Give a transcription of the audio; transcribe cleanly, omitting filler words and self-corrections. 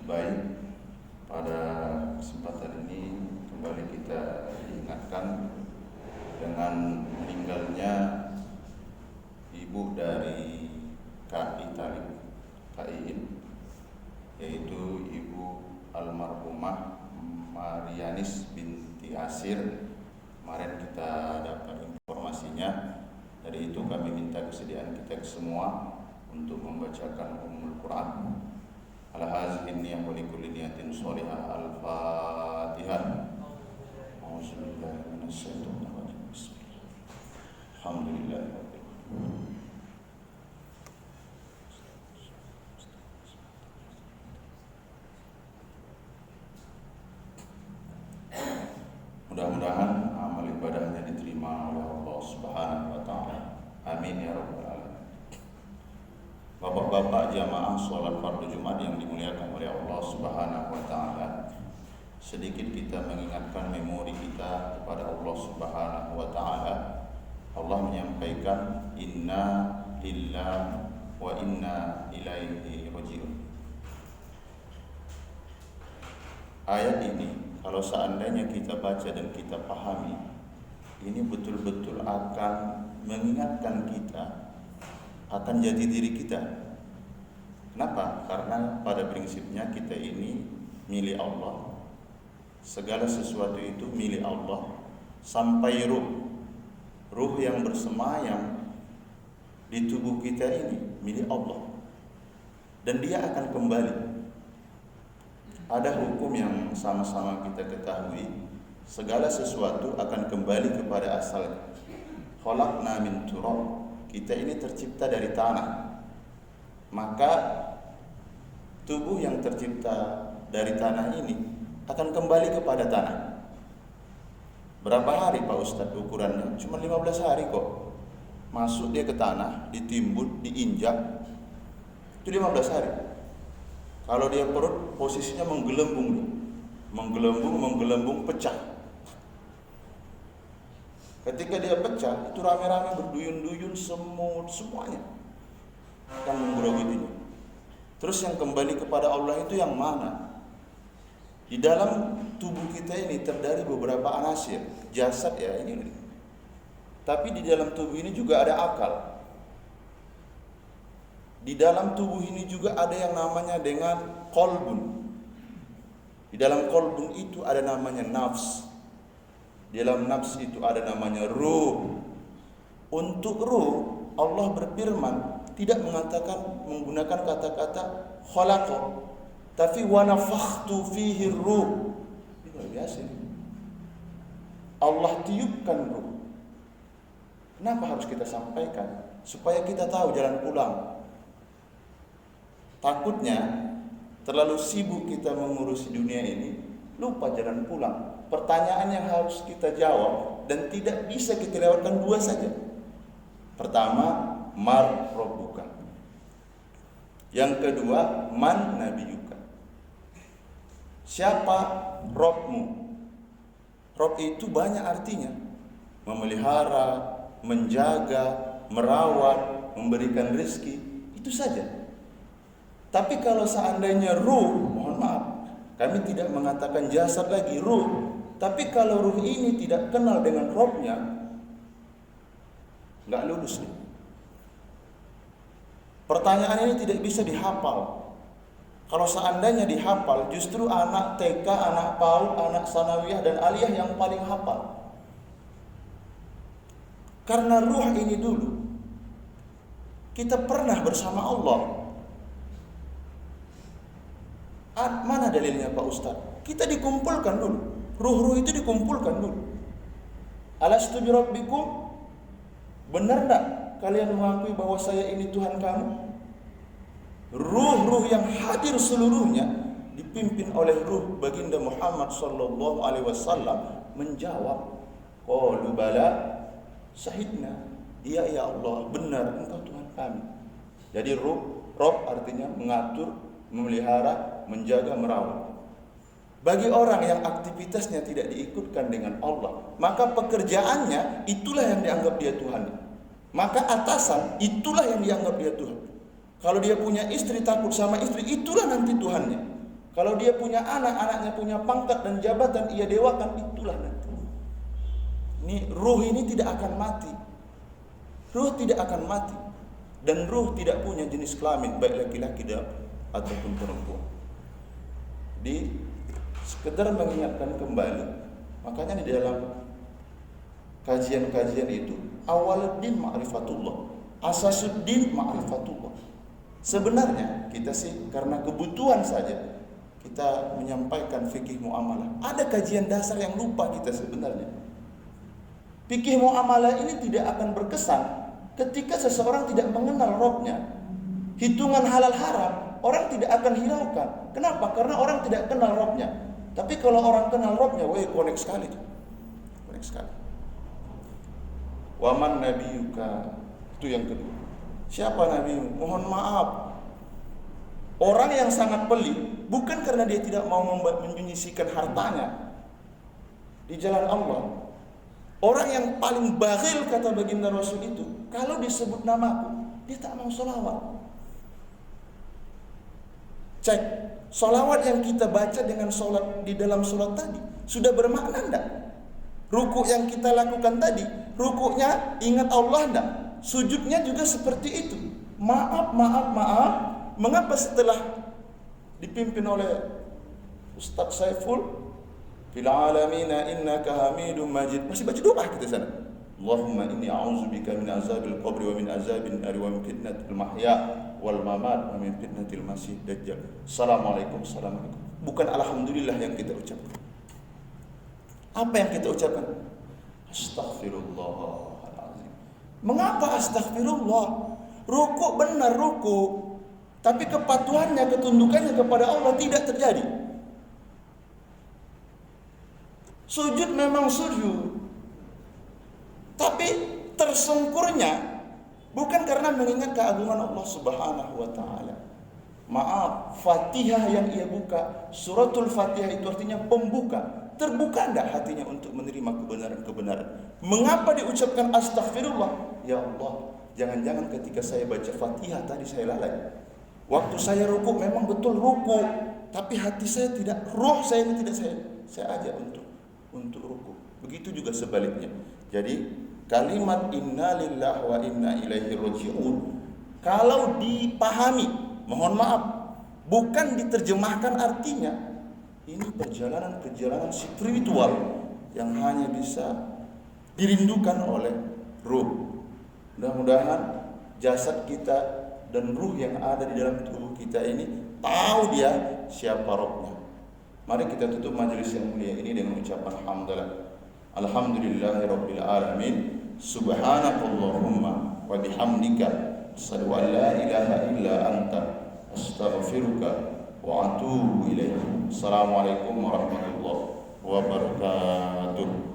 baik. Pada kesempatan ini kembali kita diingatkan dengan meninggalnya ibu dari KI Talib KIin, yaitu Ibu almarhumah Marianis binti Asir. Kemarin kita dapat informasinya. Dari itu kami minta kesediaan kita semua untuk membacakan Ummul Quran. Ala hazihi niyyah wa likulli niyatin shalihah. Al-Fatihah. A'udzubillahi minasyaitonir rajim. Bismillah. Alhamdulillahirabbil alamin. Mudah-mudahan amal ibadahnya diterima oleh Allah Subhanahu wa taala. Amin ya rabbal alamin. Bapak-bapak jamaah sholat fardu Jumat yang dimuliakan oleh Allah Subhanahu wa taala, sedikit kita mengingatkan memori kita kepada Allah Subhanahu wa taala. Allah menyampaikan inna lillahi wa inna ilaihi raji'un. Ayat ini kalau seandainya kita baca dan kita pahami, ini betul-betul akan mengingatkan kita akan jati diri kita. Kenapa? Karena pada prinsipnya kita ini milik Allah. Segala sesuatu itu milik Allah. Sampai ruh yang bersemayam di tubuh kita ini milik Allah. Dan dia akan kembali. Ada hukum yang sama-sama kita ketahui. Segala sesuatu akan kembali kepada asalnya. Khalaqna min turab. Kita ini tercipta dari tanah. Maka tubuh yang tercipta dari tanah ini akan kembali kepada tanah. Berapa hari Pak Ustadz ukurannya? Cuma 15 hari kok. Masuk dia ke tanah, ditimbun, diinjak. Itu 15 hari. Kalau dia perut, posisinya menggelembung, pecah. Ketika dia pecah, itu rame-rame berduyun-duyun, semut, semuanya akan menggerogoti. Terus yang kembali kepada Allah itu yang mana? Di dalam tubuh kita ini terdiri beberapa anasir, jasad ya ini. Tapi di dalam tubuh ini juga ada akal. Di dalam tubuh ini juga ada yang namanya dengan qalbun. Di dalam qalbun itu ada namanya nafs. Di dalam nafs itu ada namanya ruh. Untuk ruh Allah berfirman tidak menggunakan kata-kata khalaqa, tapi wa nafakhtu fihi ruh. Ini luar biasa ini. Allah tiupkan ruh. Kenapa harus kita sampaikan? Supaya kita tahu jalan pulang. Takutnya terlalu sibuk kita mengurusi dunia ini, lupa jalan pulang. Pertanyaan yang harus kita jawab dan tidak bisa kita lewatkan dua saja. Pertama, mar rabbuka. Yang kedua, man nabiyuka. Siapa Rabbmu? Rabb itu banyak artinya. Memelihara, menjaga, merawat, memberikan rezeki, itu saja. Tapi kalau seandainya ruh, mohon maaf, kami tidak mengatakan jasad lagi, ruh. Tapi kalau ruh ini tidak kenal dengan Rabb-nya, nggak lulus nih. Pertanyaan ini tidak bisa dihafal. Kalau seandainya dihafal, justru anak TK, anak PAUD, anak sanawiyah dan aliyah yang paling hafal. Karena ruh ini dulu kita pernah bersama Allah. Mana dalilnya Pak Ustadz? Kita dikumpulkan dulu. Ruh-ruh itu dikumpulkan dulu. Alastu bi rabbikum? Benar tak kalian mengakui bahwa saya ini Tuhan kamu? Ruh-ruh yang hadir seluruhnya dipimpin oleh ruh baginda Muhammad sallallahu alaihi wasallam menjawab, qalu bala syahidna. Iya ya Allah, benar engkau Tuhan kami. Jadi Rabb artinya mengatur, memelihara, menjaga, merawat. Bagi orang yang aktivitasnya tidak diikutkan dengan Allah, maka pekerjaannya itulah yang dianggap dia Tuhan. Maka atasan itulah yang dianggap dia Tuhan. Kalau dia punya istri, takut sama istri, itulah nanti Tuhannya. Kalau dia punya anak, anaknya punya pangkat dan jabatan, ia dewakan, itulah nanti. Ini ruh ini tidak akan mati. Ruh tidak akan mati. Dan ruh tidak punya jenis kelamin, baik laki-laki ataupun perempuan. Di sekedar mengingatkan kembali, makanya di dalam kajian-kajian itu, awaluddin ma'rifatullah, asasuddin ma'rifatullah. Sebenarnya kita sih karena kebutuhan saja kita menyampaikan fikih muamalah. Ada kajian dasar yang lupa kita sebenarnya. Fikih muamalah ini tidak akan berkesan ketika seseorang tidak mengenal Rabbnya. Hitungan halal haram orang tidak akan hiraukan. Kenapa? Karena orang tidak kenal Rabbnya. Tapi kalau orang kenal Rabbnya, connect sekali tuh. Connect sekali. Waman nabiyuka, itu yang kedua. Siapa nabimu? Mohon maaf. Orang yang sangat pelit bukan karena dia tidak mau menyisihkan hartanya di jalan Allah. Orang yang paling bakhil, kata baginda Rasul itu, kalau disebut namaku, dia tak mau sholawat. Cek, sholawat yang kita baca dengan sholat di dalam sholat tadi sudah bermakna enggak? Ruku yang kita lakukan tadi, rukuknya ingat Allah enggak? Sujudnya juga seperti itu. Maaf. Mengapa setelah dipimpin oleh Ustaz Saiful, fil alamina innaka hamidum majid, masih baca doa kita sana. Allahumma inni a'udzubika min azabil qabri wa min azabin nari wa min fitnatil mahya wal mamat wa min fitnatil masih dajjal. Assalamualaikum. Bukan alhamdulillah yang kita ucapkan. Apa yang kita ucapkan? Astaghfirullahaladzim. Mengapa astaghfirullah? Ruku benar ruku, tapi kepatuhannya, ketundukannya kepada Allah tidak terjadi. Sujud memang sujud, tapi tersungkurnya bukan karena mengingat keagungan Allah Subhanahu wa taala. Maaf, Fatihah yang ia buka, suratul Fatihah itu artinya pembuka. Terbuka enggak hatinya untuk menerima kebenaran-kebenaran? Mengapa diucapkan astaghfirullah? Ya Allah, jangan-jangan ketika saya baca Fatihah tadi saya lalai. Waktu saya ruku memang betul ruku, tapi hati saya tidak, roh saya ini tidak saya ajak untuk ruku. Begitu juga sebaliknya. Jadi kalimat inna lillahi wa inna ilaihi raji'un kalau dipahami, mohon maaf, bukan diterjemahkan artinya, ini perjalanan spiritual yang hanya bisa dirindukan oleh ruh. Mudah-mudahan jasad kita dan ruh yang ada di dalam tubuh kita ini tahu dia siapa Rabbnya. Mari kita tutup majelis yang mulia ini dengan ucapan hamdalah. Alhamdulillahirabbil alamin. Subhanakallahumma wa bihamdika asyhadu an la ilaha illa anta astaghfiruka wa atubu ilaik. Assalamualaikum warahmatullahi wabarakatuh.